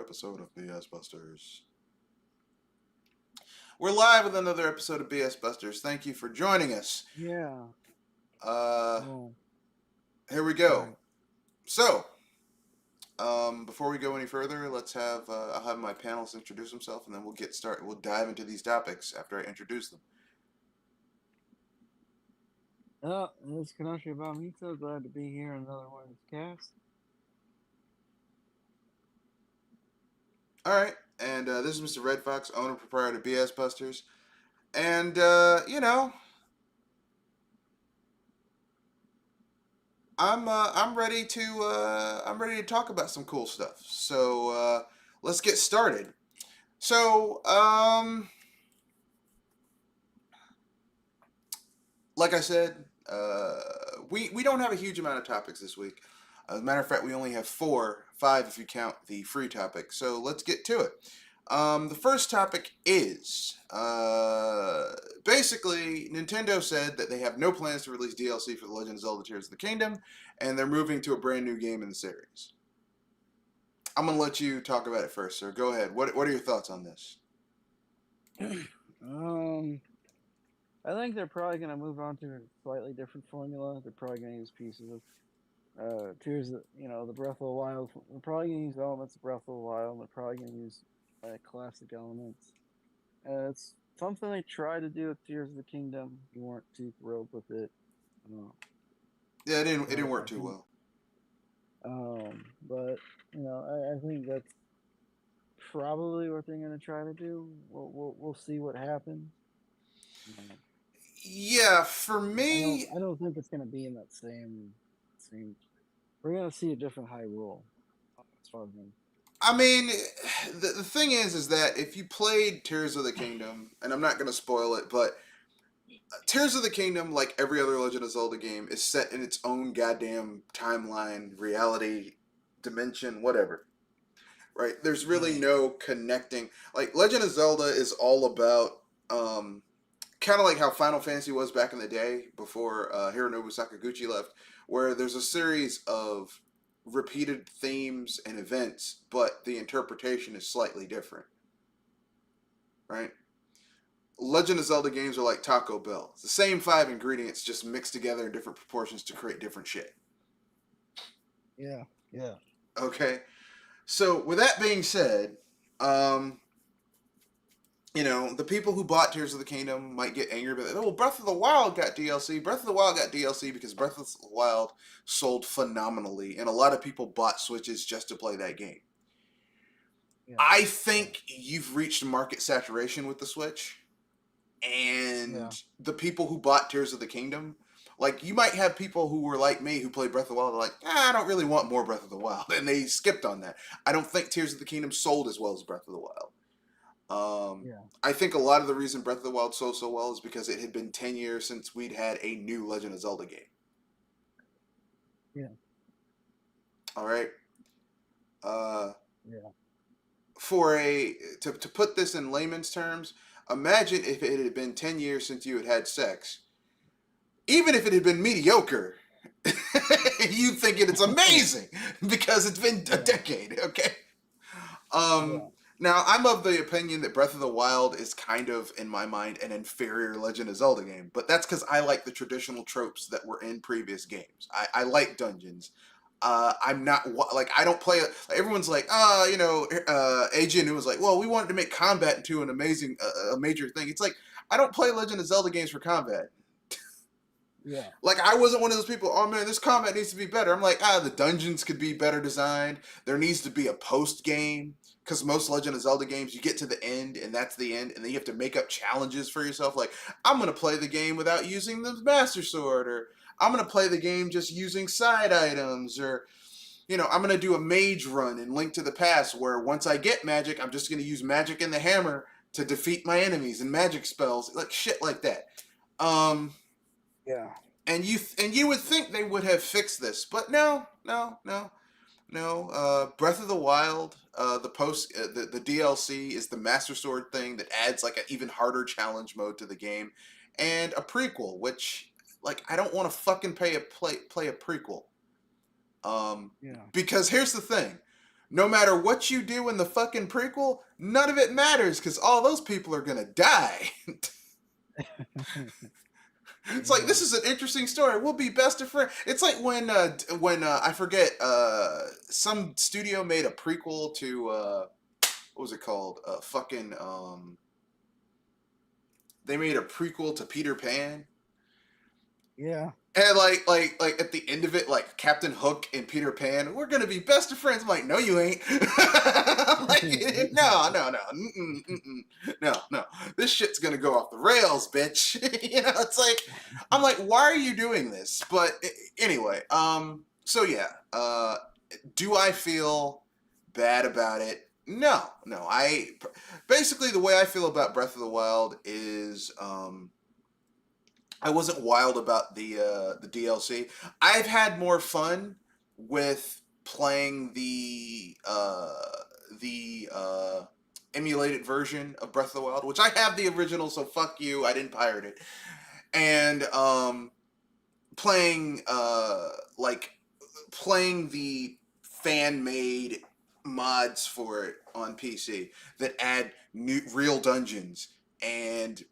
episode of BS Busters. We're live with another episode of BS Busters. Thank you for joining us. Yeah. Uh, Oh, Here we go. right. So, before we go any further, I'll have my panelists introduce themselves, and then we'll get started. We'll dive into these topics after I introduce them. It's Kanoshi Bamito. Glad to be here in another one of his cast. All right, and this is Mr. Red Fox, owner and proprietor of BS Busters, and I'm ready to talk about some cool stuff. So let's get started. So like I said, we don't have a huge amount of topics this week. As a matter of fact, we only have 5 if you count the free topic. So let's get to it. The first topic is basically Nintendo said that they have no plans to release DLC for The Legend of Zelda: Tears of the Kingdom, and they're moving to a brand new game in the series. I'm gonna let you talk about it first, sir. Go ahead. What are your thoughts on this? um, I think they're probably going to move on to a slightly different formula. They're probably going to use pieces of Tears, the Breath of the Wild. They're probably going to use elements of Breath of the Wild. They're probably going to use classic elements. It's something they tried to do with Tears of the Kingdom. You weren't too thrilled with it. Yeah, it didn't I work too think, well. but I think that's probably what they're going to try to do. We'll see what happens. Um, Yeah, for I don't me, I don't think it's going to be in that same. We're going to see a different high rule as far as me. I mean, the thing is that if you played Tears of the Kingdom, and I'm not going to spoil it, but Tears of the Kingdom, like every other Legend of Zelda game, is set in its own goddamn timeline, reality, dimension, whatever. Right? There's really Right. no connecting. Like Legend of Zelda is all about kind of like how Final Fantasy was back in the day before Hironobu Sakaguchi left, where there's a series of repeated themes and events, but the interpretation is slightly different. Right? Legend of Zelda games are like Taco Bell. It's the same 5 ingredients, just mixed together in different proportions to create different shit. Yeah. Yeah. Okay? So, with that being said, um, the people who bought Tears of the Kingdom might get angry about it. Oh, Breath of the Wild got DLC. Breath of the Wild got DLC because Breath of the Wild sold phenomenally, and a lot of people bought Switches just to play that game. Yeah. I Yeah. think you've reached market saturation with the Switch, Yeah. and the people who bought Tears of the Kingdom, like you might have people who were like me who played Breath of the Wild, like, I don't really want more Breath of the Wild, and they skipped on that. I don't think Tears of the Kingdom sold as well as Breath of the Wild. Yeah. I think a lot of the reason Breath of the Wild sold so well is because it had been 10 years since we'd had a new Legend of Zelda game. Yeah. All right. Uh, Yeah. to put this in layman's terms, imagine if it had been 10 years since you had had sex. Even if it had been mediocre, you think it's amazing because it's been a Yeah. decade, okay? Um, Yeah. Now, I'm of the opinion that Breath of the Wild is kind of, in my mind, an inferior Legend of Zelda game, but that's because I like the traditional tropes that were in previous games. I like dungeons. I'm not like I don't play. Everyone's like, Agent who was like, well, we wanted to make combat into an amazing, a major thing. It's like I don't play Legend of Zelda games for combat. Yeah. Like I wasn't one of those people. Oh man, this combat needs to be better. I'm like, the dungeons could be better designed. There needs to be a post game because most Legend of Zelda games, you get to the end and that's the end, and then you have to make up challenges for yourself. Like I'm gonna play the game without using the Master Sword, or I'm gonna play the game just using side items, or I'm gonna do a mage run in Link to the Past where once I get magic, I'm just gonna use magic and the hammer to defeat my enemies and magic spells, like shit like that. Um, Yeah. and you would think they would have fixed this, but no, no, no, no. Breath of the Wild, the DLC is the Master Sword thing that adds like an even harder challenge mode to the game, and a prequel, which like I don't want to fucking play a prequel. Yeah. Because here's the thing. no matter what you do in the fucking prequel, none of it matters because all those people are gonna die. It's like Yeah. this is an interesting story. We'll be best of friends. It's like when I forget some studio made a prequel to what was it called? Fucking they made a prequel to Peter Pan. Yeah. And like at the end of it, like Captain Hook and Peter Pan, we're gonna be best of friends. I'm like, no, you ain't. I'm like, no. This shit's gonna go off the rails, bitch. It's like, I'm like, why are you doing this? But anyway, so yeah, do I feel bad about it? No. I basically the way I feel about Breath of the Wild is, I wasn't wild about the DLC. I've had more fun with playing the emulated version of Breath of the Wild, which I have the original, so fuck you, I didn't pirate it. And playing like playing the fan made mods for it on PC that add new real dungeons and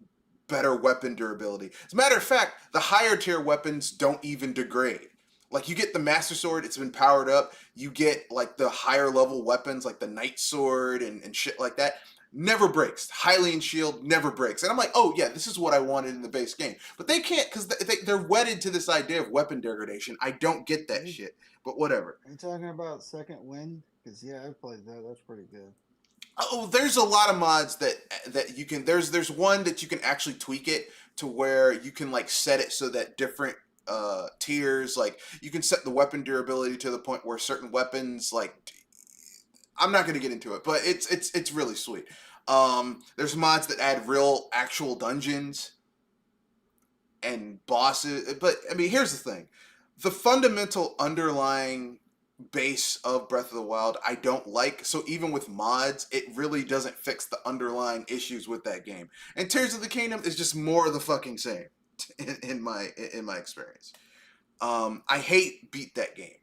better weapon durability. As a matter of fact, the higher tier weapons don't even degrade. Like you get the Master Sword, it's been powered up. You get like the higher level weapons like the Knight Sword and shit like that. Never breaks. Hylian Shield never breaks. And I'm like, oh yeah, this is what I wanted in the base game. But they can't because they're wedded to this idea of weapon degradation. I don't get that You, shit. But whatever. are you talking about Second Wind? Because yeah, I played that. That's pretty good. Oh, there's a lot of mods that you can. There's one that you can actually tweak it to where you can like set it so that different tiers, like you can set the weapon durability to the point where certain weapons, like I'm not going to get into it, but it's really sweet. There's mods that add real actual dungeons and bosses, but I mean here's the thing: the fundamental underlying base of Breath of the Wild I don't like. So even with mods, it really doesn't fix the underlying issues with that game. And Tears of the Kingdom is just more of the fucking same in my experience. I hate beat that game.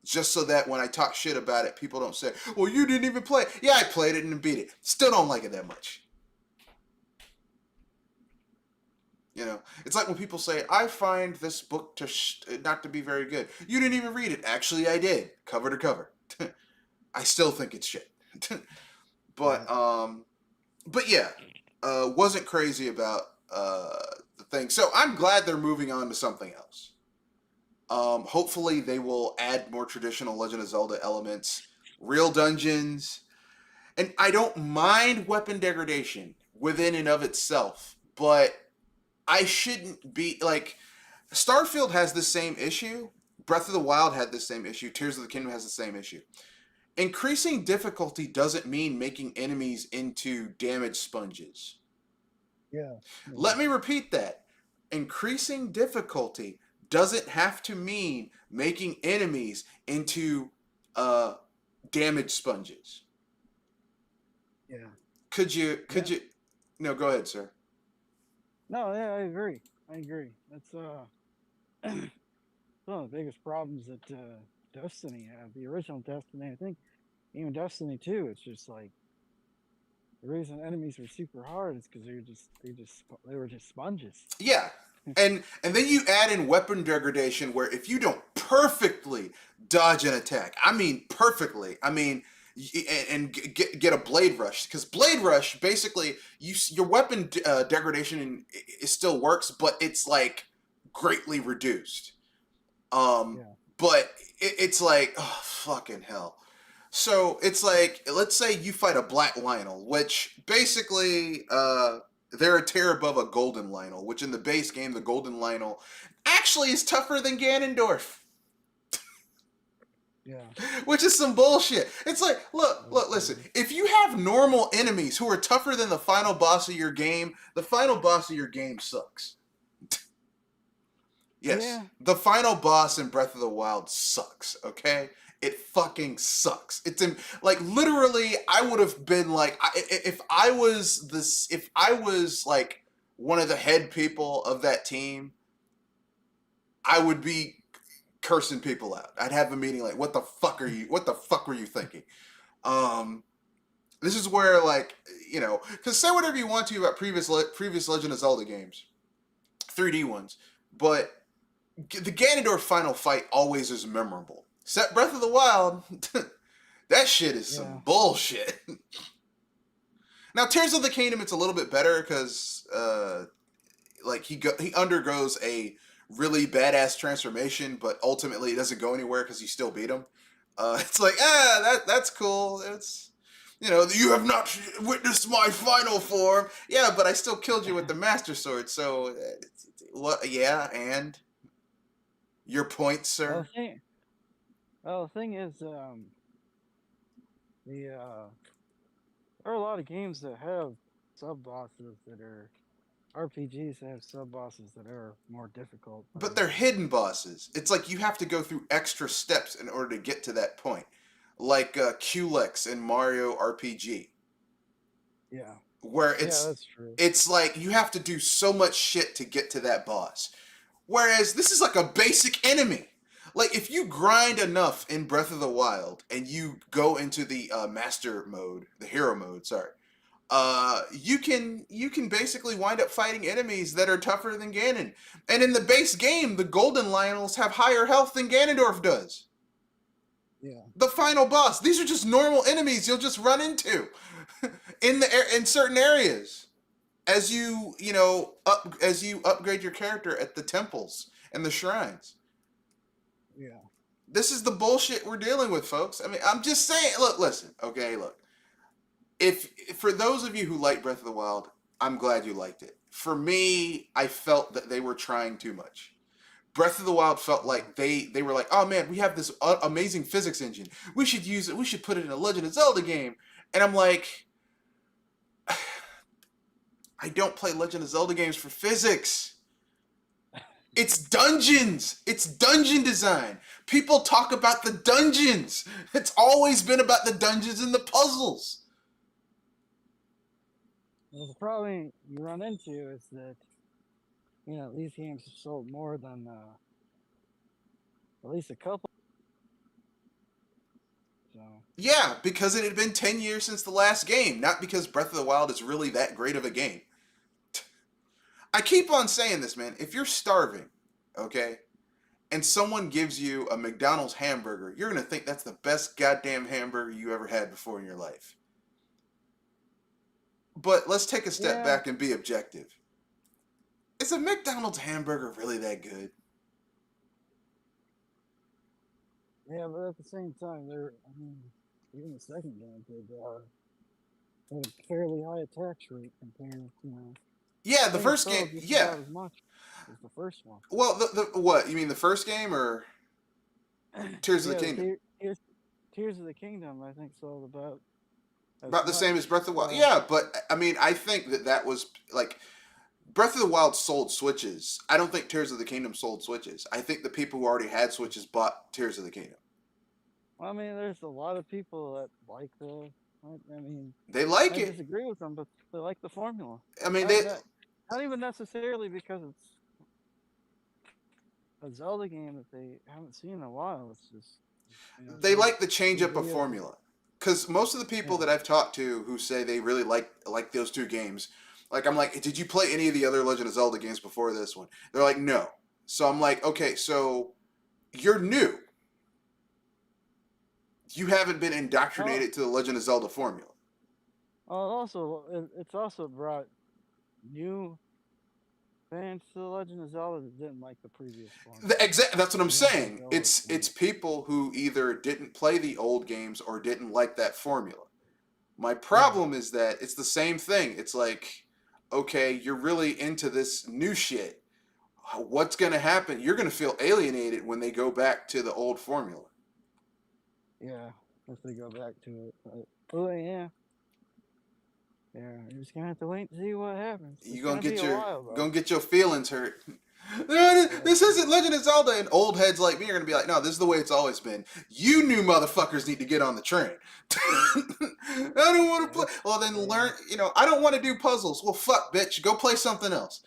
Just so that when I talk shit about it, people don't say, "Well, you didn't even play it." Yeah, I played it and beat it. Still don't like it that much. It's like when people say, "I find this book not to be very good." You didn't even read it. Actually, I did, cover to cover. I still think it's shit. Yeah. but but yeah, wasn't crazy about the thing. So I'm glad they're moving on to something else. Hopefully, they will add more traditional Legend of Zelda elements, real dungeons, and I don't mind weapon degradation within and of itself, but I shouldn't be like Starfield has the same issue. Breath of the Wild had the same issue. Tears of the Kingdom has the same issue. Increasing difficulty doesn't mean making enemies into damage sponges. Yeah. Yeah. Let me repeat that. Increasing difficulty doesn't have to mean making enemies into damage sponges. Yeah. Could Yeah. you No, go ahead, sir. No, yeah, I agree. I agree. That's one of the biggest problems that Destiny had. The original Destiny, I think, even Destiny 2, it's just like the reason enemies were super hard is because they were just sponges. Yeah. And then you add in weapon degradation where if you don't perfectly dodge an attack, I mean perfectly, I mean and get a blade rush because blade rush basically your weapon degradation it still works, but it's like greatly reduced. Um, Yeah. but it's like, oh, fucking hell. So it's like, let's say you fight a black Lionel, which basically, they're a tier above a golden Lionel, which in the base game, the golden Lionel actually is tougher than Ganondorf. Yeah. Which is some bullshit. It's like, listen. Mhm. If you have normal enemies who are tougher than the final boss of your game, the final boss of your game sucks. Yes, Yeah. the final boss in Breath of the Wild sucks, okay? It fucking sucks. Like literally I would have been like if I was like one of the head people of that team, I would be cursing people out. I'd have a meeting like what the fuck were you thinking? Um, this is where, like, because say whatever you want to about previous Legend of Zelda games, 3D ones, but the Ganondorf final fight always is memorable. Except Breath of the Wild, that shit is Yeah. some bullshit. Now, Tears of the Kingdom, it's a little bit better because, like, he undergoes a really badass transformation, but ultimately it doesn't go anywhere because you still beat him. It's like, that's cool. It's, you have not witnessed my final form. Yeah, but I still killed you with the Master Sword. So, what? Yeah, and your point, Well, sir. the thing is, the there are a lot of games that have sub bosses that are RPGs that have sub bosses that are more difficult. But they're hidden bosses. It's like you have to go through extra steps in order to get to that point. Like Culex in Mario RPG, Yeah. where Yeah, it's that's true. it's like you have to do so much shit to get to that boss. Whereas this is like a basic enemy. Like if you grind enough in Breath of the Wild and you go into the master mode, the hero mode, sorry, you can basically wind up fighting enemies that are tougher than Ganon. And in the base game, the Golden Lionels have higher health than Ganondorf does. Yeah. The final boss. These are just normal enemies you'll just run into in certain areas as as you upgrade your character at the temples and the shrines. Yeah. This is the bullshit we're dealing with, folks. I mean, I'm just saying. Look, listen. Okay, look. If for those of you who like Breath of the Wild, I'm glad you liked it. For me, I felt that they were trying too much. Breath of the Wild felt Yeah. like they were like, oh man, we have this amazing physics engine. We should use it. We should put it in a Legend of Zelda game. And I'm like, I don't play Legend of Zelda games for physics. It's dungeons. It's dungeon design. People talk about the dungeons. It's always been about the dungeons and the puzzles. Well, the problem you run into is that these games have sold more than at least a couple. So Yeah, because it had been 10 years since the last game, not because Breath of the Wild is really that great of a game. I keep on saying this, man. If you're starving, okay, and someone gives you a McDonald's hamburger, you're going to think that's the best goddamn hamburger you ever had before in your life. But let's take a step yeah, back and be objective. Is a McDonald's hamburger really that good? yeah, but at the same time, even the second game had a fairly high attach rate compared. Yeah, I the think it first game, sold just yeah. about as much as the first one. Well, the what? You mean the first game or Tears of the Yeah, Kingdom? Tears of the Kingdom, I think, sold about as About the much. same as Breath of the Wild. Yeah, but I mean, I think that was like Breath of the Wild sold Switches. I don't think Tears of the Kingdom sold Switches. I think the people who already had Switches bought Tears of the Kingdom. Well, I mean, there's a lot of people that like the. I mean, They like I it. disagree with them, but they like the formula. I mean, Not that, not even necessarily because it's a Zelda game that they haven't seen in a while. It's just they like the change these up of videos. formula. Because most of the people Yeah. that I've talked to who say they really like those two games, like I'm like, did you play any of the other Legend of Zelda games before this one? They're like, no. So I'm like, okay, so you're new. You haven't been indoctrinated to the Legend of Zelda formula. It's also brought new fans to the Legend of Zelda that didn't like the previous one. That's what I'm saying. Zelda It's people who either didn't play the old games or didn't like that formula. My problem is that it's the same thing. It's like, okay, you're really into this new shit. What's going to happen? You're going to feel alienated when they go back to the old formula. Yeah, if they go back to it. Oh yeah. Yeah, you're just gonna have to wait and see what happens. You're It's gonna be a while though. gonna get your feelings hurt. This isn't Legend of Zelda, and old heads like me are gonna be like, no, this is the way it's always been. You new motherfuckers need to get on the train. I don't want to play. Well, then learn. I don't want to do puzzles. Well, fuck, bitch. Go play something else.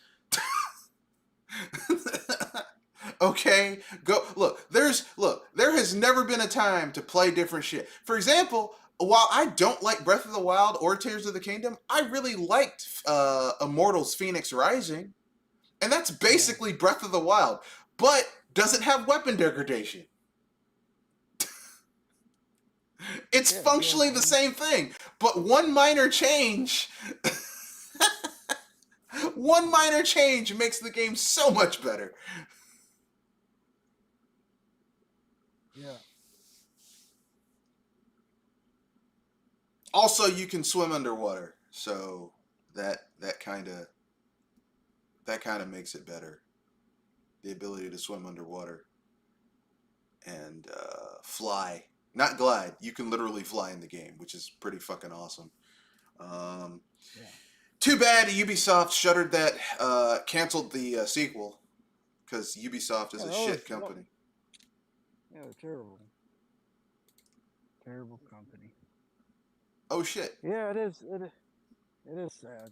Okay, go look. There has never been a time to play different shit. For example, while I don't like Breath of the Wild or Tears of the Kingdom, I really liked Immortals Phoenix Rising. And that's Yeah. basically Breath of the Wild, but doesn't have weapon degradation. It's Yeah, it does, functionally the doesn't it? same thing, but one minor change makes the game so much better. Yeah. Also, you can swim underwater, so that kind of makes it better. The ability to swim underwater and fly, not glide. You can literally fly in the game, which is pretty fucking awesome. Um, Yeah. Too bad Ubisoft shuttered that, canceled the sequel, because Ubisoft is Yeah, a that was shit company. yeah, they're terrible. Terrible company. Oh shit! Yeah, it is sad.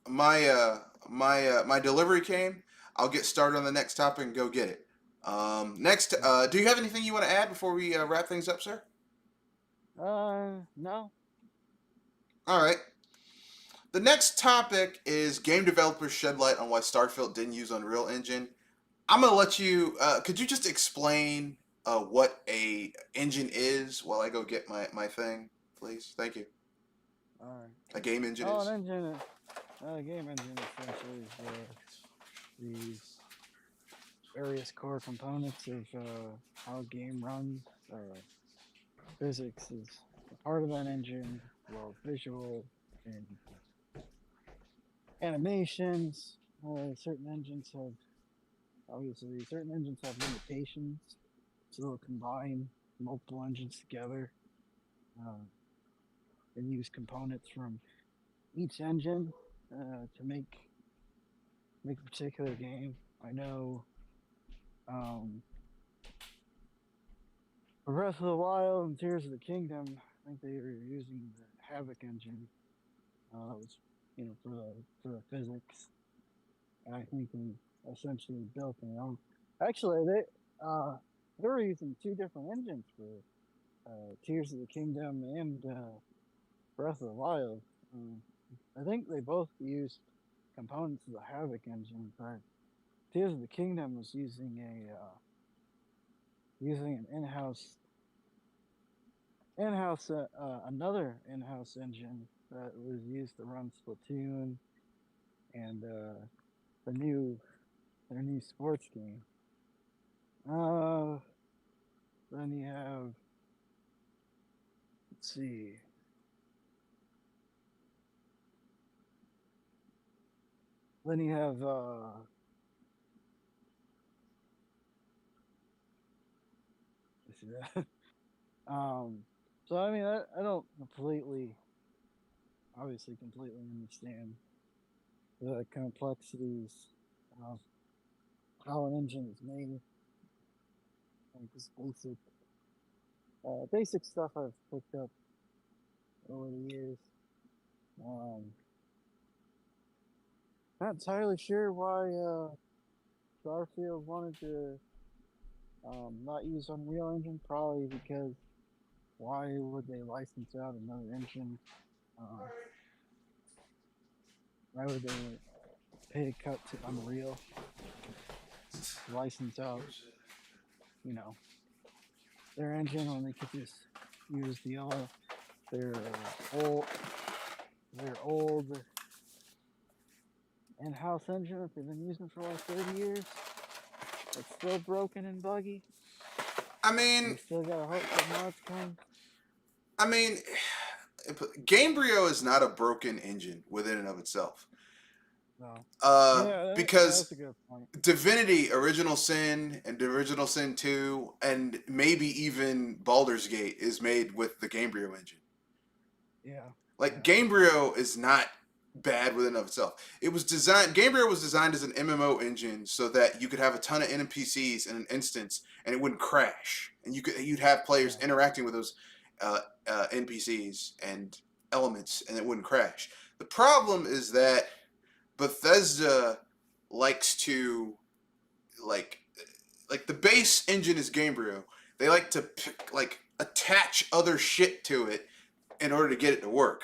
My delivery came. I'll get started on the next topic and go get it. Next, do you have anything you want to add before we wrap things up, sir? No. All right. The next topic is game developers shed light on why Starfield didn't use Unreal Engine. I'm gonna let you. Could you just explain what a engine is while I go get my thing, please? Thank you. All right. A game engine Oh, is. an engine. A game engine essentially is the various core components of how a game runs. Physics is a part of that engine, well, visual and animations. Certain engines have obviously certain engines have limitations, so they'll combine multiple engines together uh, and use components from each engine to make a particular game. I know um, for Breath of the Wild and Tears of the Kingdom, I think they were using the Havoc engine. That was for the physics. And I think they essentially built their own. Actually, they were using two different engines for Tears of the Kingdom and Breath of the Wild. Um, I think they both used components of the Havoc engine, but Tears of the Kingdom was using an another in-house engine that was used to run Splatoon and the new their new sports game. Uh, then you have let's see, then you have let's see that. um, so I mean I don't completely understand the complexities of how an engine is made. Like this basic stuff I've picked up over the years. Um, Not entirely sure why Starfield wanted to not use Unreal Engine. Probably because why would they license out another engine? Uh, why would they pay a cut to Unreal to license out, you know, their engine when they could just use their old their old in-house engine that they've been using for like 30 years? It's still broken and buggy. I They mean, still gotta hope that mods come. I mean, Gamebryo is not a broken engine within and of itself. No. Yeah, that's Because a good point. Divinity, Original Sin, and Original Sin 2, and maybe even Baldur's Gate is made with the Gamebryo engine. Yeah, Like, yeah, Gamebryo is not bad within and of itself. Gamebryo was designed as an MMO engine so that you could have a ton of NPCs in an instance and it wouldn't crash. And you'd have players yeah, interacting with those NPCs and elements and it wouldn't crash. The problem is that Bethesda likes to like the base engine is Gamebryo. They like to attach other shit to it in order to get it to work.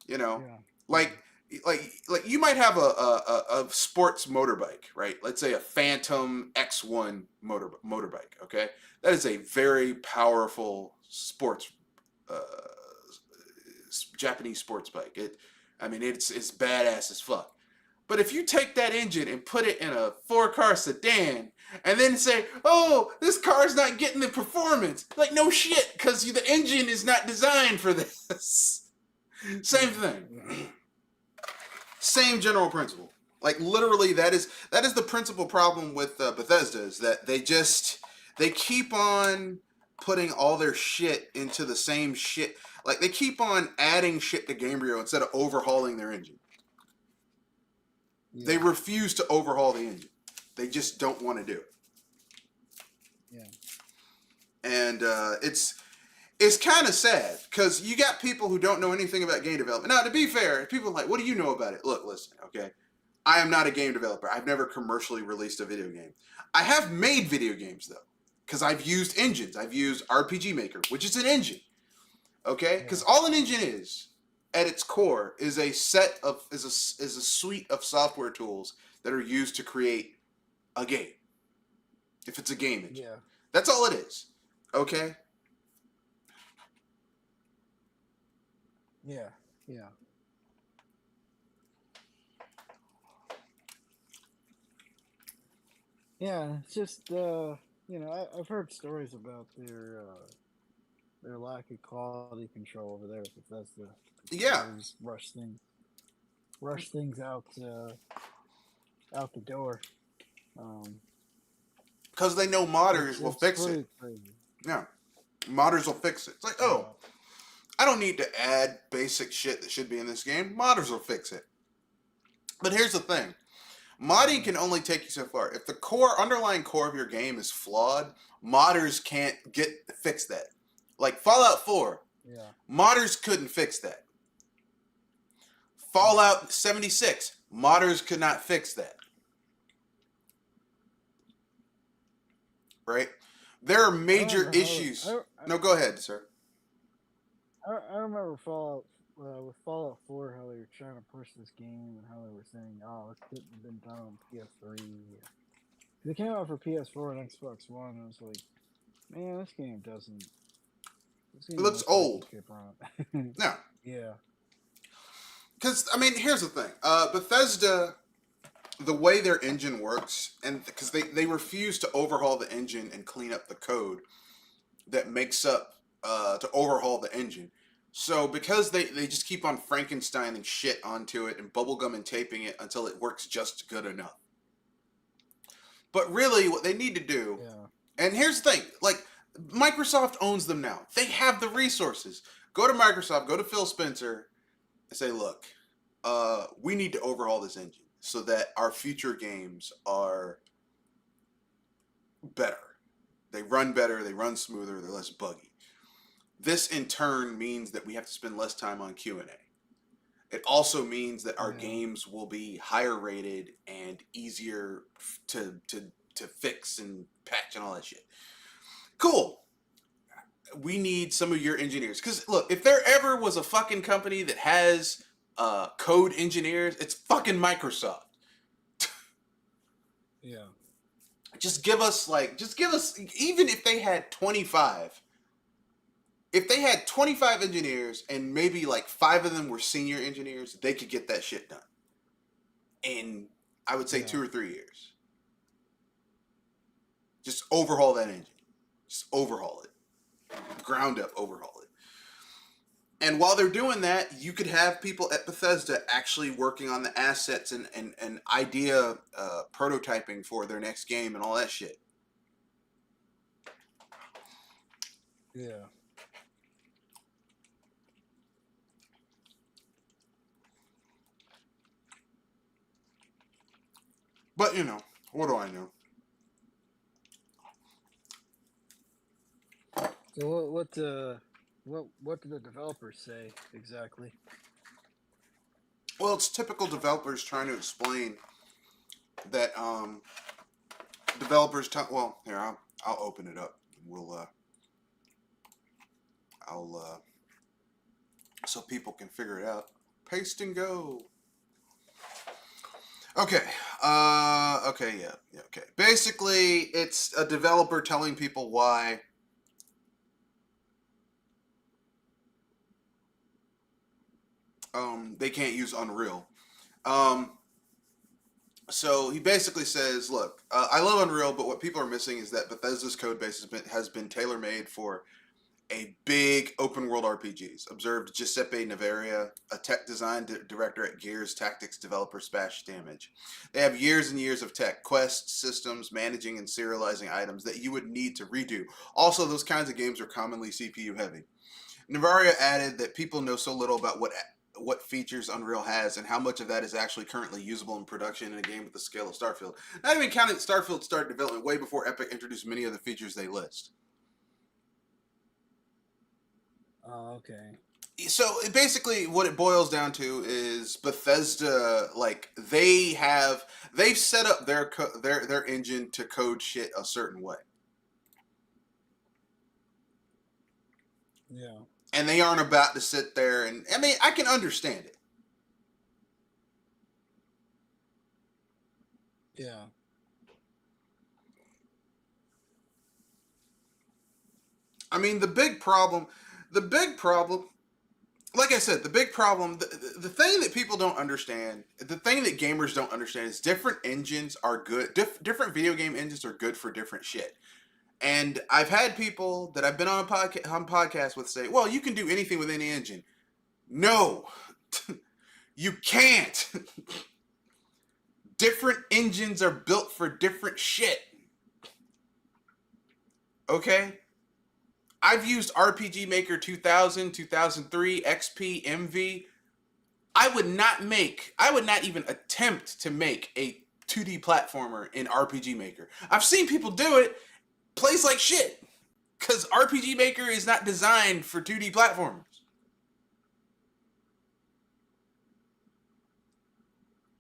You know, Yeah. like like you might have a sports motorbike, right? Let's say a Phantom X1 motorbike. Okay, that is a very powerful sports uh, Japanese sports bike. I mean, it's badass as fuck. But if you take that engine and put it in a 4-car sedan, and then say, "Oh, this car's not getting the performance," like no shit, because the engine is not designed for this. Same thing. Yeah. Same general principle. Like literally, that is the principal problem with Bethesda, is that they keep on putting all their shit into the same shit. Like they keep on adding shit to Gamebryo instead of overhauling their engine. Yeah. They refuse to overhaul the engine. They just don't want to do it. Yeah. And it's kind of sad because you got people who don't know anything about game development. Now, to be fair, people are like, "What do you know about it?" Look, listen, okay. I am not a game developer. I've never commercially released a video game. I have made video games though, because I've used engines. I've used RPG Maker, which is an engine. Okay, because all an engine is, at its core, is a suite of software tools that are used to create a game. If it's a game engine, Yeah. that's all it is. Okay. Yeah. Yeah. Yeah. It's just I've heard stories about their lack of quality control over there. If that's the Yeah. they just rush things out the door. Because they know modders will It's fix pretty it. crazy. Yeah. Modders will fix it. It's like, oh, I don't need to add basic shit that should be in this game. Modders will fix it. But here's the thing. Modding can only take you so far. If the underlying core of your game is flawed, modders can't fix that. Like Fallout 4, Yeah. modders couldn't fix that. Fallout 76, modders could not fix that. Right? There are major issues. No, go ahead, sir. I remember Fallout with Fallout 4 how they were trying to push this game and how they were saying, "Oh, it couldn't have been done on PS3." It came out for PS4 and Xbox One, and I was like, "Man, this game doesn't. This game It looks looks old. like it could run." Yeah. Yeah. Because, I mean, here's the thing. Bethesda, the way their engine works, and because they refuse to overhaul the engine and clean up the code that makes up to overhaul the engine. So because they just keep on Frankensteining shit onto it and bubblegum and taping it until it works just good enough. But really, what they need to do, and here's the thing, like, Microsoft owns them now. They have the resources. Go to Microsoft, go to Phil Spencer, and say, "Look, we need to overhaul this engine so that our future games are better. They run better, they run smoother, they're less buggy. This in turn means that we have to spend less time on Q&A. It also means that our games will be higher rated and easier to fix and patch and all that shit. Cool. We need some of your engineers. Because, look, if there ever was a fucking company that has code engineers, it's fucking Microsoft. Yeah. Just give us, even if they had 25, if they had 25 engineers and maybe like 5 of them were senior engineers, they could get that shit done in, I would say, 2 or 3 years. Just overhaul that engine. Just overhaul it. Ground up overhaul it. And while they're doing that, you could have people at Bethesda actually working on the assets and idea prototyping for their next game and all that shit. Yeah. But, you know, what do I know? So what do the developers say exactly? Well, it's typical developers trying to explain that developers well, here, I'll open it up. I'll so people can figure it out. Paste and go. Okay. Okay. Yeah. Yeah. Okay. Basically, it's a developer telling people why they can't use Unreal. Um, so he basically says, "Look, I love Unreal, but what people are missing is that Bethesda's code base has been tailor made for a big open world RPGs." Observed Giuseppe Naveria, a tech design director at Gears Tactics developer Splash Damage. They have years and years of tech, quests, systems, managing and serializing items that you would need to redo. Also, those kinds of games are commonly CPU heavy. Navaria added that people know so little about what features Unreal has and how much of that is actually currently usable in production in a game with the scale of Starfield. Not even counting that Starfield started development way before Epic introduced many of the features they list. Oh, okay. So basically, what it boils down to is Bethesda, like they've set up their engine to code shit a certain way, Yeah. and they aren't about to sit there and I mean I can understand it. Yeah. I mean the big problem, like I said, the big problem, the thing that people don't understand, the thing that gamers don't understand is different engines are good. Different video game engines are good for different shit. And I've had people that I've been on podcast with say, "Well, you can do anything with any engine." No, you can't. Different engines are built for different shit. Okay? I've used RPG Maker 2000, 2003, XP, MV. I would not even attempt to make a 2D platformer in RPG Maker. I've seen people do it, plays like shit. Because RPG Maker is not designed for 2D platformers.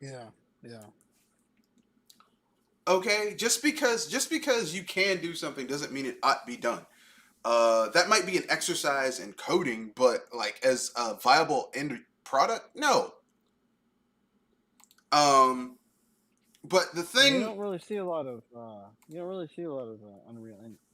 Yeah. Yeah. Okay? Just because you can do something doesn't mean it ought to be done. That might be an exercise in coding, but like as a viable end product, no. Um, but the Yeah, you thing, don't really see a lot of Unreal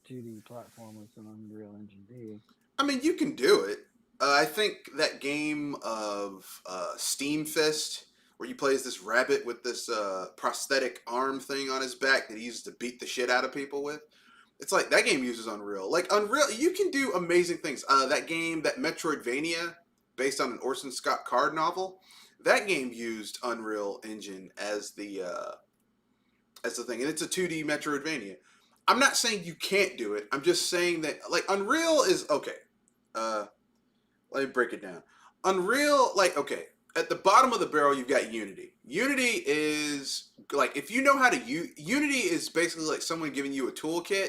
2D platformers in Unreal Engine D. I mean, you can do it. I think that game of Steam Fist, where you play as this rabbit with this prosthetic arm thing on his back that he uses to beat the shit out of people with. It's like that game uses Unreal. Like Unreal, you can do amazing things. That game, that Metroidvania, based on an Orson Scott Card novel, that game used Unreal Engine as the thing, and it's a 2D Metroidvania. I'm not saying you can't do it. I'm just saying that like Unreal is okay. Uh, Let me break it down. Unreal, like okay, at the bottom of the barrel you've got Unity. Unity is like if you know how to use Unity is basically like someone giving you a toolkit,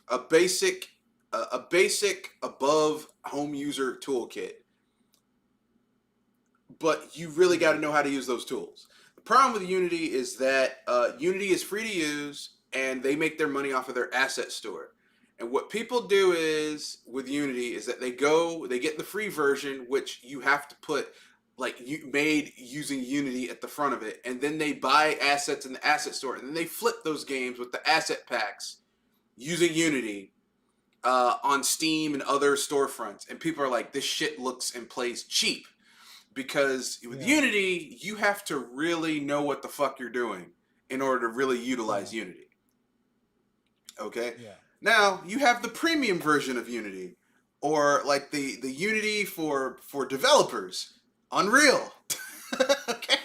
a basic a basic above home user toolkit, but you really got to know how to use those tools. The problem with Unity is that Unity is free to use and they make their money off of their asset store. And what people do is with Unity is that they get the free version, which you have to put like you made using Unity at the front of it, and then they buy assets in the asset store, and then they flip those games with the asset packs using Unity on Steam and other storefronts. And people are like, this shit looks and plays cheap because with Yeah. Unity, you have to really know what the fuck you're doing in order to really utilize Yeah. Unity. Okay? Yeah. Now, you have the premium version of Unity or like the Unity for developers, Unreal. Okay?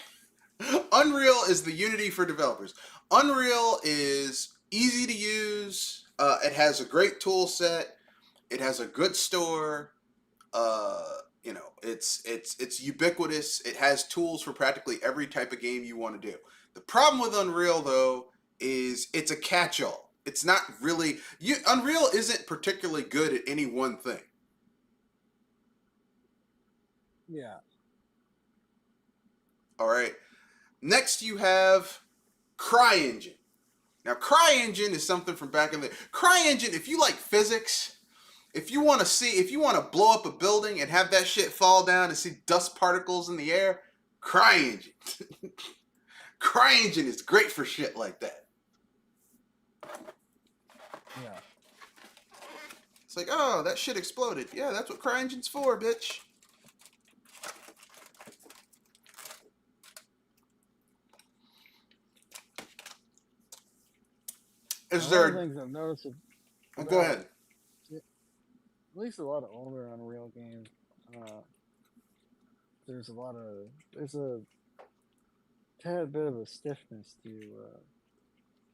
Unreal is the Unity for developers. Unreal is easy to use. It has a great tool set. It has a good store. It's ubiquitous. It has tools for practically every type of game you want to do. The problem with Unreal though is it's a catch-all. It's not really Unreal isn't particularly good at any one thing. Yeah. All right. Next you have CryEngine. Now CryEngine is something from back in the CryEngine. If you like physics, If you want to blow up a building and have that shit fall down and see dust particles in the air, CryEngine. CryEngine is great for shit like that. Yeah. It's like, oh, that shit exploded. Yeah, that's what CryEngine's for, bitch. A Is lot of there? things I've noticed Oh, go about ahead. at least a lot of older Unreal games. Uh, there's a tad bit of a stiffness to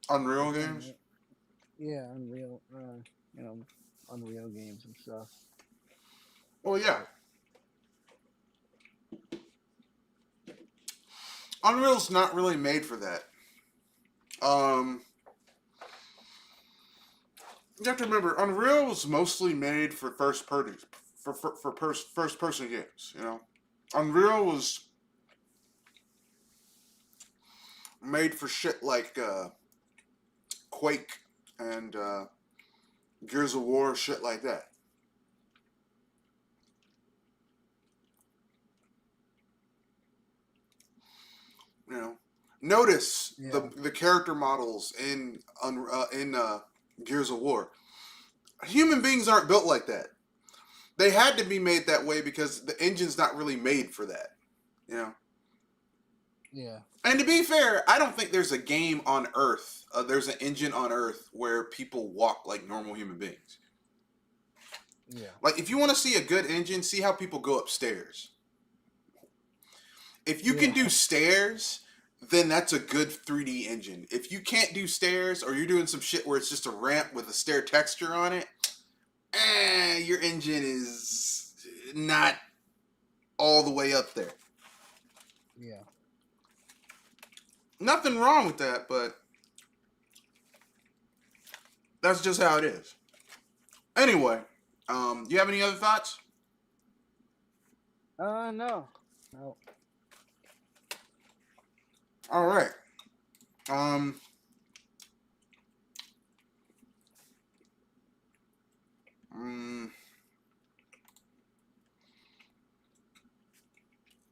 Unreal games. Unreal, yeah, Unreal, you know, Unreal games and stuff. Oh yeah, But Unreal's not really made for that. Um, you have to remember, Unreal was mostly made for first person games. You know, Unreal was made for shit like Quake and Gears of War, shit like that. You know, notice yeah, the character models in Gears of War. Human beings aren't built like that. They had to be made that way because the engine's not really made for that. You know. yeah, And to be fair, I don't think there's a game on Earth, there's an engine on Earth where people walk like normal human beings. yeah, Like, if you want to see a good engine, see how people go upstairs. If you can yeah. do stairs, then that's a good 3D engine. If you can't do stairs, or you're doing some shit where it's just a ramp with a stair texture on it, your engine is not all the way up there. Yeah. Nothing wrong with that, but that's just how it is. Anyway, you have any other thoughts? No, no. All right. Um, mm,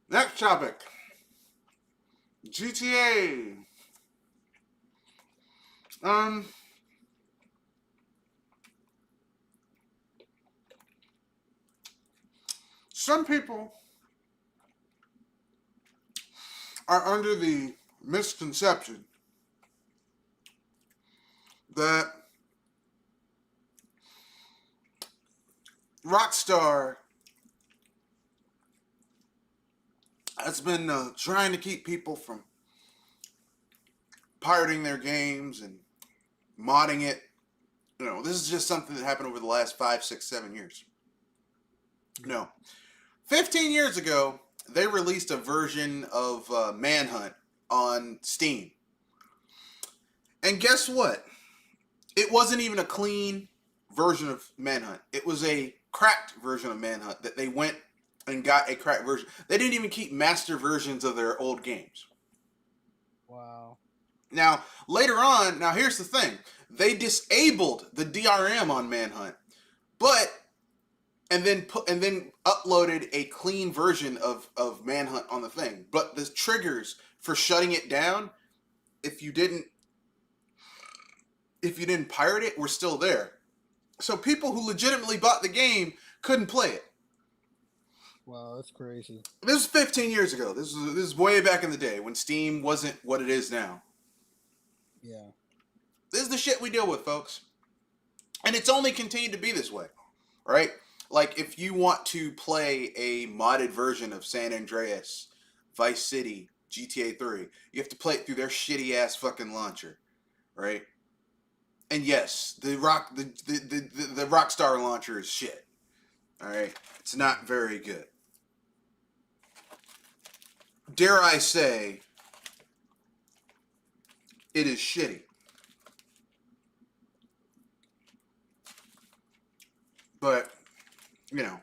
Next topic. GTA. Um, some people are under the misconception that Rockstar has been trying to keep people from pirating their games and modding it. You know, this is just something that happened over the last 5, 6, 7 years. Yeah. No. 15 years ago, they released a version of Manhunt on Steam. And guess what? It wasn't even a clean version of Manhunt. It was a cracked version of Manhunt that they went and got a cracked version. They didn't even keep master versions of their old games. Wow. Now, later on, now here's the thing. They disabled the DRM on Manhunt, but and then uploaded a clean version of Manhunt on the thing. But the triggers for shutting it down, if you didn't pirate it, were still there. So people who legitimately bought the game couldn't play it. Wow, that's crazy. This was 15 years ago. This is way back in the day when Steam wasn't what it is now. Yeah. This is the shit we deal with, folks. And it's only continued to be this way, right? Like, if you want to play a modded version of San Andreas, Vice City, GTA 3, you have to play it through their shitty ass fucking launcher, right? And yes, the Rockstar launcher is shit. All right, it's not very good. Dare I say, it is shitty. But, you know,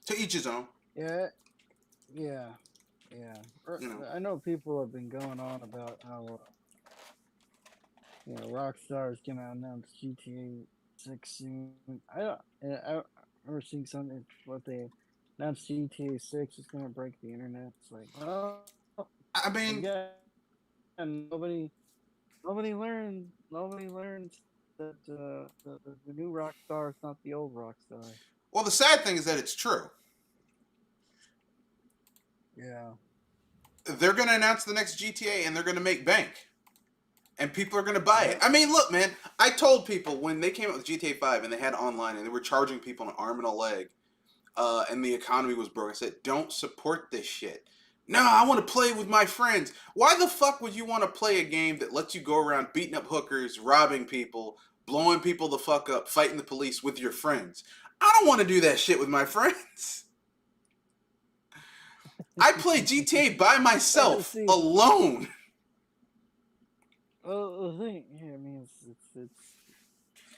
to each his own. Yeah. Yeah. Yeah. You know. I know people have been going on about how Rockstar is gonna announce GTA 6 soon. I remember seeing something what they announced GTA 6 is gonna break the internet. It's like, well, I mean, again, nobody learns that the new Rockstar is not the old Rockstar. well, the sad thing is that it's true. Yeah. They're going to announce the next GTA and they're going to make bank. And people are going to buy it. Yep. I mean, look, man, I told people when they came out with GTA 5 and they had online and they were charging people an arm and a leg, and the economy was broke, I said, don't support this shit. No, I want to play with my friends. Why the fuck would you want to play a game that lets you go around beating up hookers, robbing people, blowing people the fuck up, fighting the police with your friends? I don't want to do that shit with my friends. I play GTA by myself, See, alone. well, the thing, yeah, I mean, it's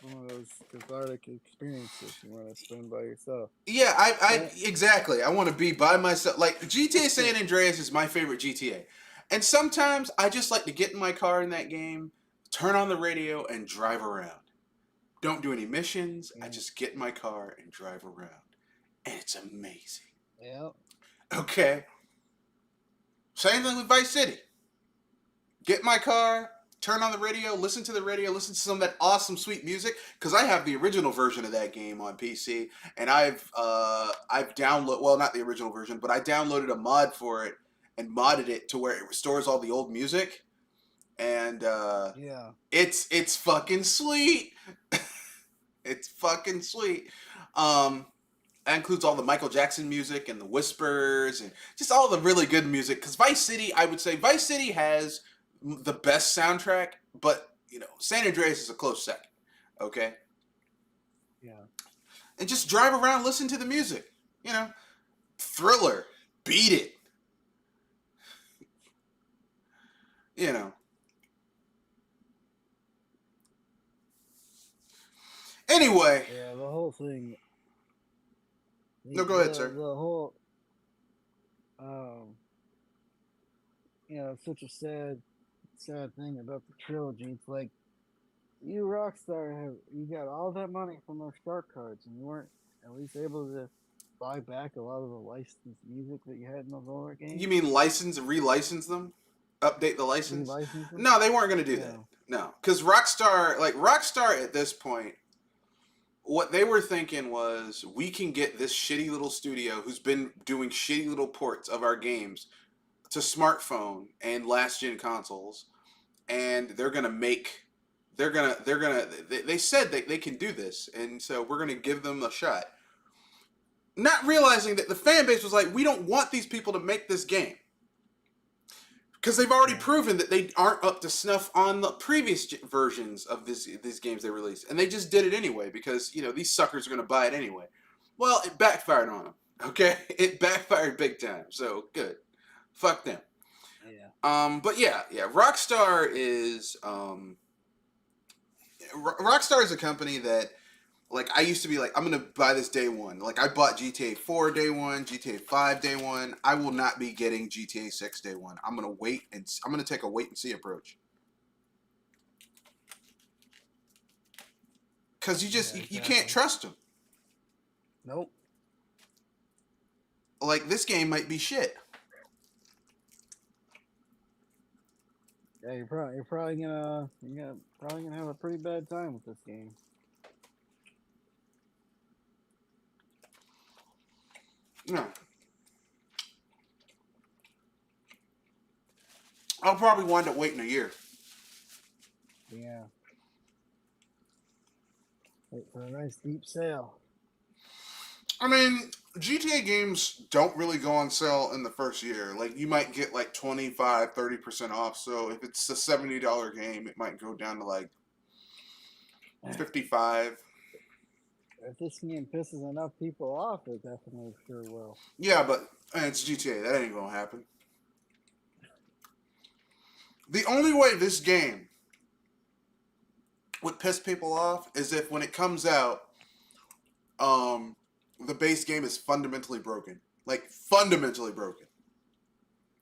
one of those cathartic experiences you want to spend by yourself. Yeah, I But exactly. I want to be by myself. Like GTA San Andreas is my favorite GTA, and sometimes I just like to get in my car in that game, turn on the radio, and drive around. Don't do any missions. I yeah, just get in my car and drive around, and it's amazing. yeah, Okay, same thing with Vice City. Get in my car, turn on the radio, listen to the radio, listen to some of that awesome sweet music because I have the original version of that game on PC and I've downloaded, well, not the original version, but I downloaded a mod for it and modded it to where it restores all the old music, and yeah, it's fucking sweet. It's fucking sweet. Um, that includes all the Michael Jackson music and the whispers and just all the really good music. Because Vice City, I would say Vice City has the best soundtrack, but San Andreas is a close second. Okay, yeah. and just drive around, listen to the music. Thriller, beat it. You know. Anyway, Yeah, the whole thing, no, go ahead, sir. the whole, um, it's such a sad thing about the trilogy. It's like you you got all that money from those shark cards, and you weren't at least able to buy back a lot of the licensed music that you had in the lower You games, mean license, relicense them, update the license? relicense them. No, they weren't going to do that. Yeah, No, because Rockstar at this point, what they were thinking was, we can get this shitty little studio who's been doing shitty little ports of our games to smartphone and last gen consoles, and they said that they can do this, and so we're gonna give them a shot. Not realizing that the fan base was like, we don't want these people to make this game. Because they've already yeah, proven that they aren't up to snuff on the previous versions of these games they released, and they just did it anyway because these suckers are going to buy it anyway. Well, it backfired on them. Okay, it backfired big time. So good, fuck them. yeah, But yeah, Rockstar is a company that, like, I used to be like, I'm gonna buy this day one. Like, I bought GTA 4 day one, GTA 5 day one. I will not be getting GTA 6 day one. I'm gonna wait, and I'm gonna take a wait and see approach. Cause yeah, you can't exactly. trust them. Nope. Like, this game might be shit. Yeah, you're probably gonna have a pretty bad time with this game. No, I'll probably wind up waiting a year. Yeah, wait for a nice deep sale. I mean, GTA games don't really go on sale in the first year. Like, you might get like 25-30% off. So if it's a $70 game, it might go down to like 55. If this game pisses enough people off, it definitely sure will. Yeah, but it's GTA. That ain't gonna happen. The only way this game would piss people off is if, when it comes out, um, the base game is fundamentally broken. Like, fundamentally broken.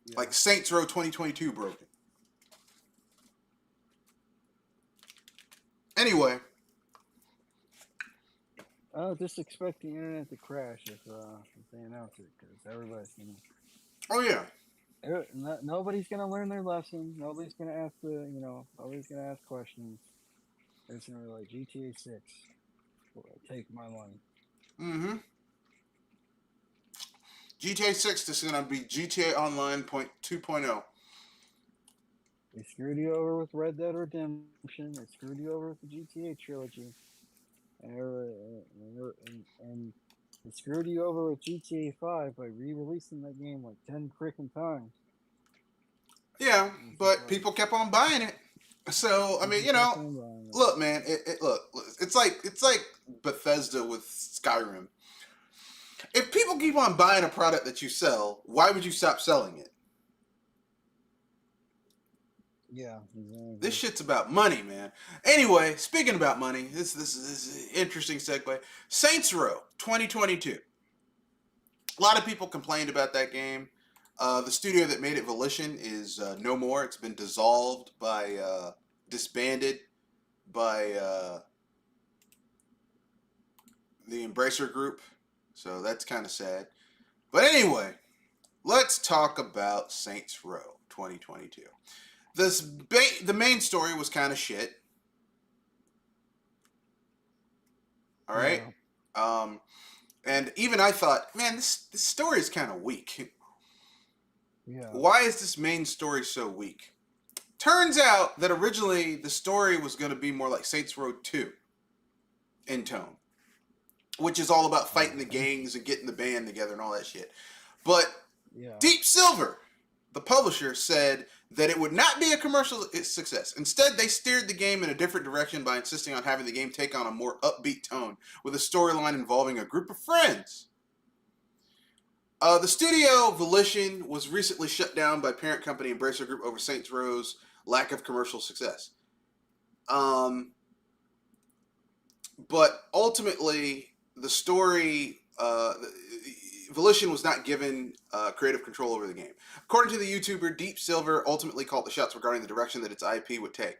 Yeah, Like Saints Row 2022 broken. Anyway, Just expect the internet to crash if they announce it, because everybody's gonna. oh yeah, Nobody's gonna learn their lesson. Nobody's gonna ask Nobody's gonna ask questions. It's gonna be like GTA 6. Take my money. mm-hmm. GTA 6 is gonna be GTA Online 2.0. They screwed you over with Red Dead Redemption. They screwed you over with the GTA trilogy, and they screwed you over with GTA 5 by re-releasing that game like 10 freaking times. Yeah, It's just but like people kept on buying it. So I mean, people kept on buying it. look, man, look, it's like Bethesda with Skyrim. If people keep on buying a product that you sell, why would you stop selling it? Yeah, exactly. This shit's about money, man. Anyway, speaking about money, this is an interesting segue. Saints Row 2022. A lot of people complained about that game. The studio that made it, Volition, is no more. It's been dissolved by, disbanded by the Embracer Group. So that's kind of sad. But anyway, let's talk about Saints Row 2022. The main story was kind of shit. All right. Yeah. And even I thought, man, this story is kind of weak. Yeah. Why is this main story so weak? Turns out that originally the story was going to be more like Saints Row 2 in tone, which is all about fighting the gangs and getting the band together and all that shit. But Yeah. Deep Silver, the publisher, said that it would not be a commercial success. Instead, they steered the game in a different direction by insisting on having the game take on a more upbeat tone with a storyline involving a group of friends. The studio, Volition, was recently shut down by parent company Embracer Group over Saints Row's lack of commercial success. But ultimately, the story, Volition was not given creative control over the game. According to the YouTuber, Deep Silver ultimately called the shots regarding the direction that its IP would take.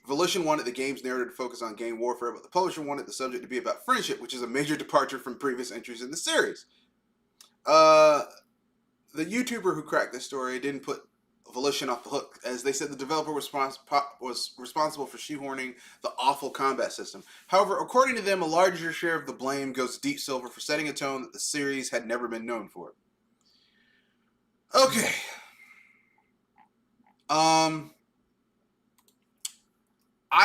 Volition wanted the game's narrative to focus on gang warfare, but the publisher wanted the subject to be about friendship, which is a major departure from previous entries in the series. The YouTuber who cracked this story didn't put Volition off the hook, as they said the developer was responsible for shoehorning the awful combat system. However, according to them, a larger share of the blame goes to Deep Silver for setting a tone that the series had never been known for. Okay. I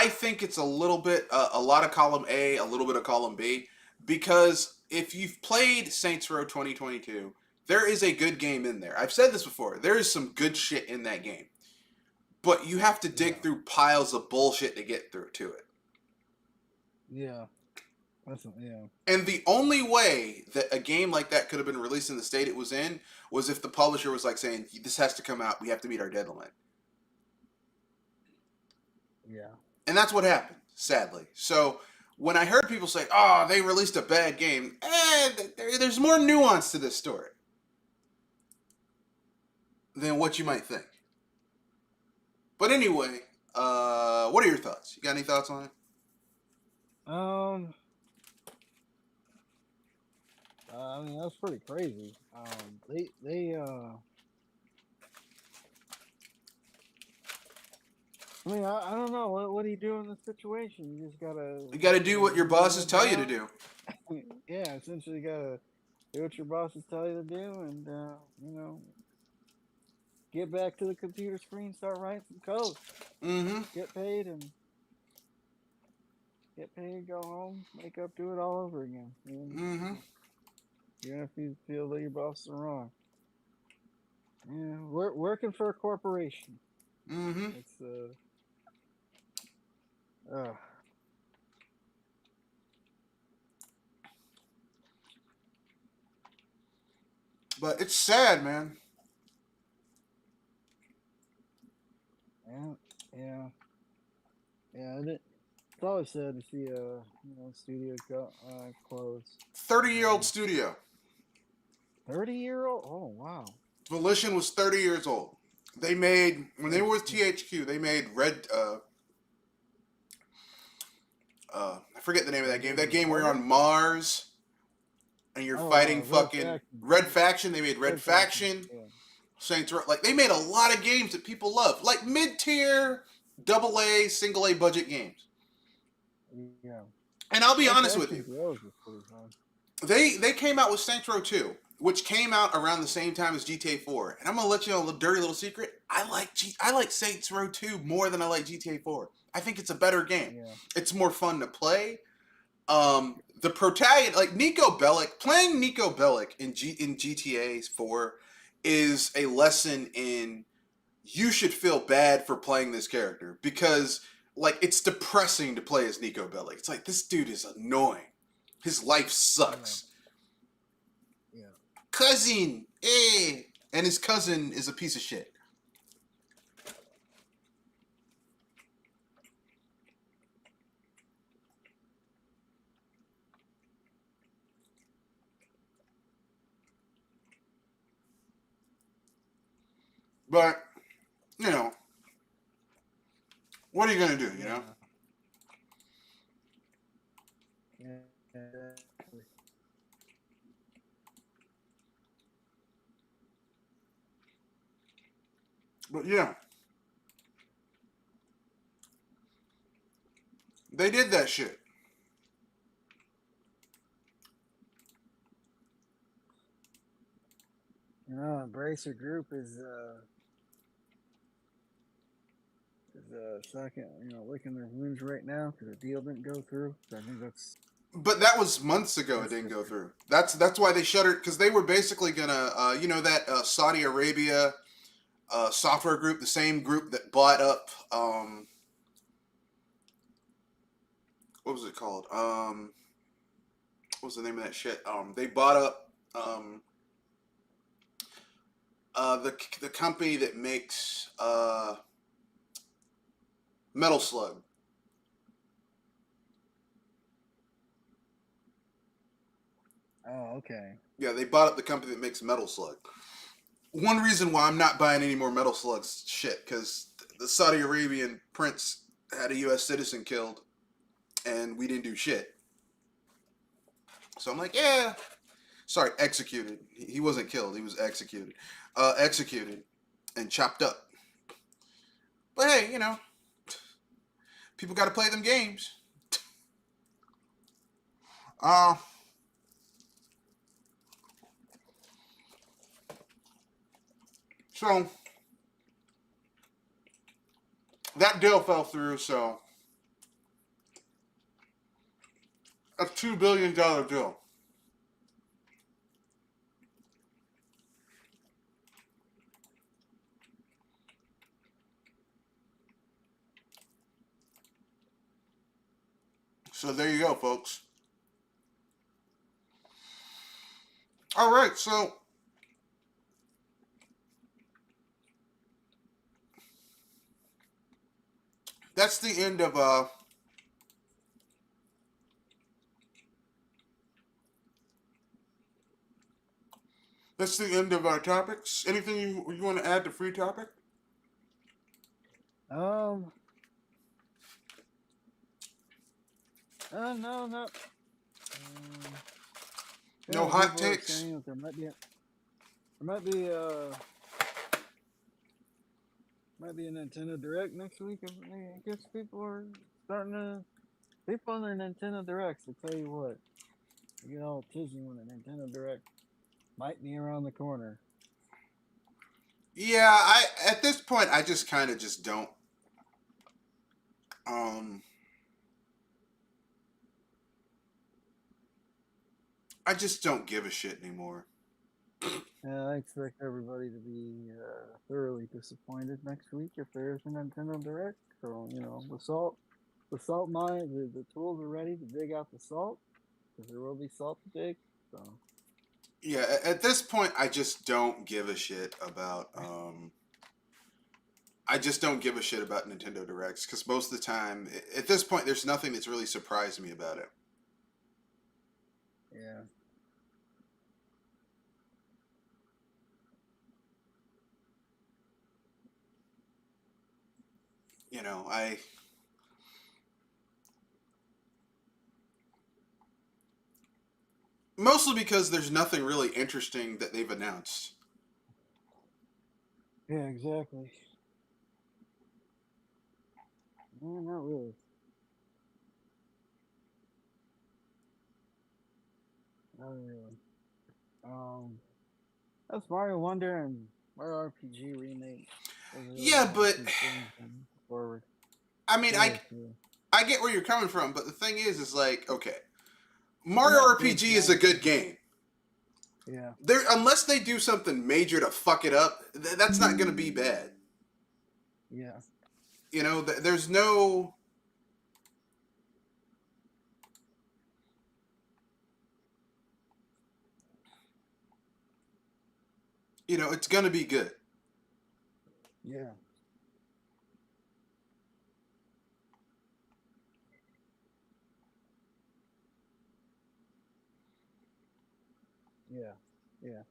think it's a little bit, a lot of column A, a little bit of column B, because if you've played Saints Row 2022, there is a good game in there. I've said this before. There is some good shit in that game. But you have to dig through piles of bullshit to get through to it. Yeah. And the only way that a game like that could have been released in the state it was in was if the publisher was like saying, this has to come out, we have to meet our deadline. Yeah. And that's what happened, sadly. So when I heard people say, oh, they released a bad game, there's more nuance to this story than what you might think. But anyway, what are your thoughts? You got any thoughts on it? I mean, that's pretty crazy. I mean, I don't know. What do you do in this situation? You just gotta do what your bosses tell you to do. Yeah, essentially, you gotta do what your bosses tell you to do, and get back to the computer screen, start writing some code. Mm-hmm. Get paid, go home, wake up, do it all over again. Mm-hmm. Even if you feel that your bosses are wrong. Yeah, working for a corporation. Mm-hmm. It's But it's sad, man. Yeah. It's always sad to see studio close. 30-year-old studio. 30-year-old? Oh wow. Volition was 30 years old. They made, when they were with THQ, they made I forget the name of that game. That game where you're Republic? on Mars and you're Oh, fighting Red fucking Faction. Red Faction. They made Red Red Faction. Faction. Yeah. Saints Row. Like they made a lot of games that people love, like mid-tier, AA, single A budget games. Yeah. And I'll be Red honest with Faction you, Heroes was pretty fun. they came out with Saints Row 2, which came out around the same time as GTA 4. And I'm gonna let you know a dirty little secret. I like Saints Row 2 more than I like GTA 4. I think it's a better game. Yeah. It's more fun to play. The protagonist, like Nico Bellic, playing Nico Bellic in GTA 4 is a lesson in you should feel bad for playing this character because like it's depressing to play as Nico Bellic. It's like this dude is annoying. His life sucks. Yeah. Cousin, eh? And his cousin is a piece of shit. But, you know, what are you going to do, you know? Yeah. But yeah. They did that shit. You know, Embracer Group is second, licking their wounds right now because the deal didn't go through. So I think that's. But that was months ago. It didn't go through. That's why they shuttered because they were basically gonna, that Saudi Arabia software group, the same group that bought up, what was it called? What was the name of that shit? They bought up the company that makes Metal Slug. Oh, okay. Yeah, they bought up the company that makes Metal Slug. One reason why I'm not buying any more Metal Slugs shit, because the Saudi Arabian prince had a U.S. citizen killed, and we didn't do shit. So I'm like, yeah. Sorry, executed. He wasn't killed. He was executed. Executed and chopped up. But hey, people got to play them games. Uh, so that deal fell through. So a $2 billion deal. So there you go, folks. All right, so that's the end of our topics. Anything you want to add to free topic? No, no. No hot People are takes. saying that there might be a Nintendo Direct next week. I guess people are starting to people on their Nintendo Directs. I tell you what, you get all tizzy when a Nintendo Direct might be around the corner. Yeah, at this point I just kind of just don't. I just don't give a shit anymore. Yeah, I expect everybody to be thoroughly disappointed next week if there is a Nintendo Direct. So the salt mine, the tools are ready to dig out the salt because there will be salt to dig. So Yeah, at this point I just don't give a shit about. I just don't give a shit about Nintendo Directs because most of the time, at this point, there's nothing that's really surprised me about it. yeah. You know, I Mostly because there's nothing really interesting that they've announced. Yeah, exactly. No, not really. Not really. Um, that's Mario Wonder and Mario RPG remake. Those are really the Yeah, only but two things moving forward. I mean, Really two. I get where you're coming from, but the thing is like, okay, They're Mario not big RPG is a good franchises. game. Yeah. There, unless they do something major to fuck it up, that's not going to be bad. Yeah. You know, there's no. You know, it's going to be good. Yeah. Yeah. Yeah.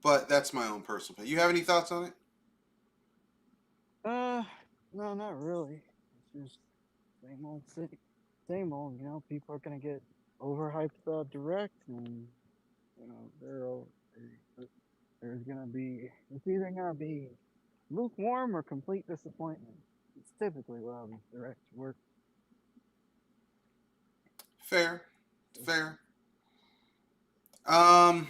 But that's my own personal opinion. You have any thoughts on it? Uh, no, not really. It's just same old. People are gonna get overhyped about Direct, and there's gonna be it's either gonna be lukewarm or complete disappointment. It's typically how these Directs work. Fair, fair. Um,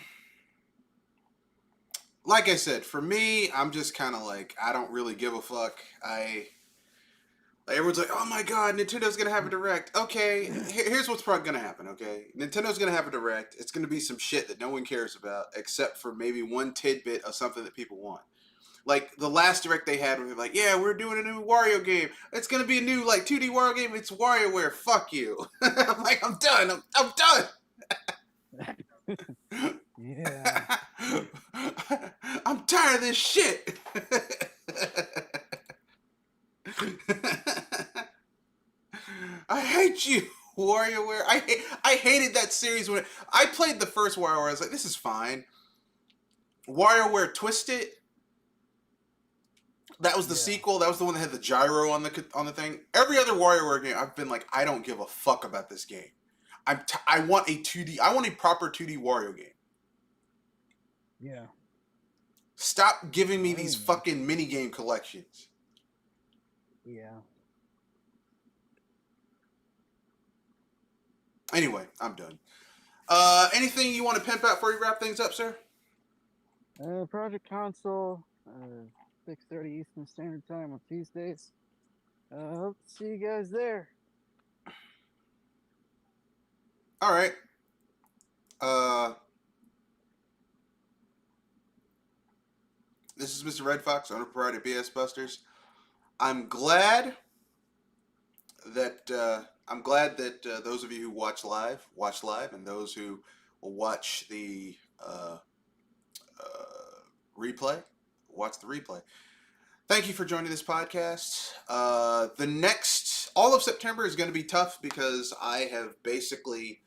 like I said, for me, I'm just kind of like I don't really give a fuck. Like, everyone's like, oh my god, Nintendo's gonna have a direct. Okay, here's what's probably gonna happen. Okay, Nintendo's gonna have a direct. It's gonna be some shit that no one cares about, except for maybe one tidbit of something that people want. Like the last direct they had, where they're like, "Yeah, we're doing a new Wario game. It's gonna be a new like 2D Wario game. It's WarioWare. Fuck you." I'm like, I'm done. I'm done. Yeah. I'm tired of this shit. I hate you, WarioWare. I hated that series when I played the first WarioWare. I was like, this is fine. WarioWare Twisted. That was the Yeah. sequel. That was the one that had the gyro on the thing. Every other WarioWare game, I've been like, I don't give a fuck about this game. I want a 2D. I want a proper 2D Wario game. Yeah. Stop giving me these Anyway. fucking mini game collections. Yeah. Anyway, I'm done. Anything you want to pimp out before you wrap things up, sir? Project Console, 6:30 Eastern Standard Time on Tuesdays. Hope to see you guys there. All right. Uh, this is Mr. Red Fox, owner proprietor of BS Busters. I'm glad that those of you who watch live, and those who will watch the replay, watch the replay. Thank you for joining this podcast. All of September is going to be tough because I have basically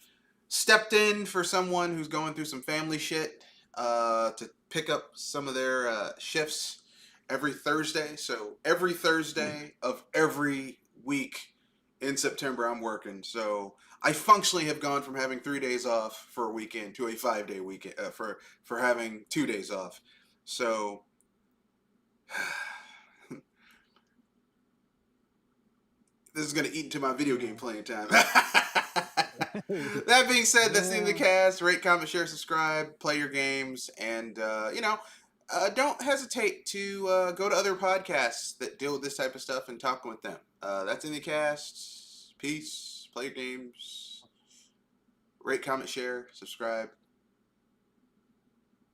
stepped in for someone who's going through some family shit to pick up some of their shifts every Thursday. So every Thursday of every week in September, I'm working. So I functionally have gone from having 3 days off for a weekend to a 5-day weekend for having 2 days off. So this is going to eat into my video game playing time. That being said, that's the end of the cast. Rate, comment, share, subscribe, play your games, and don't hesitate to go to other podcasts that deal with this type of stuff and talk with them. That's in the cast. Peace. Play your games. Rate, comment, share, subscribe.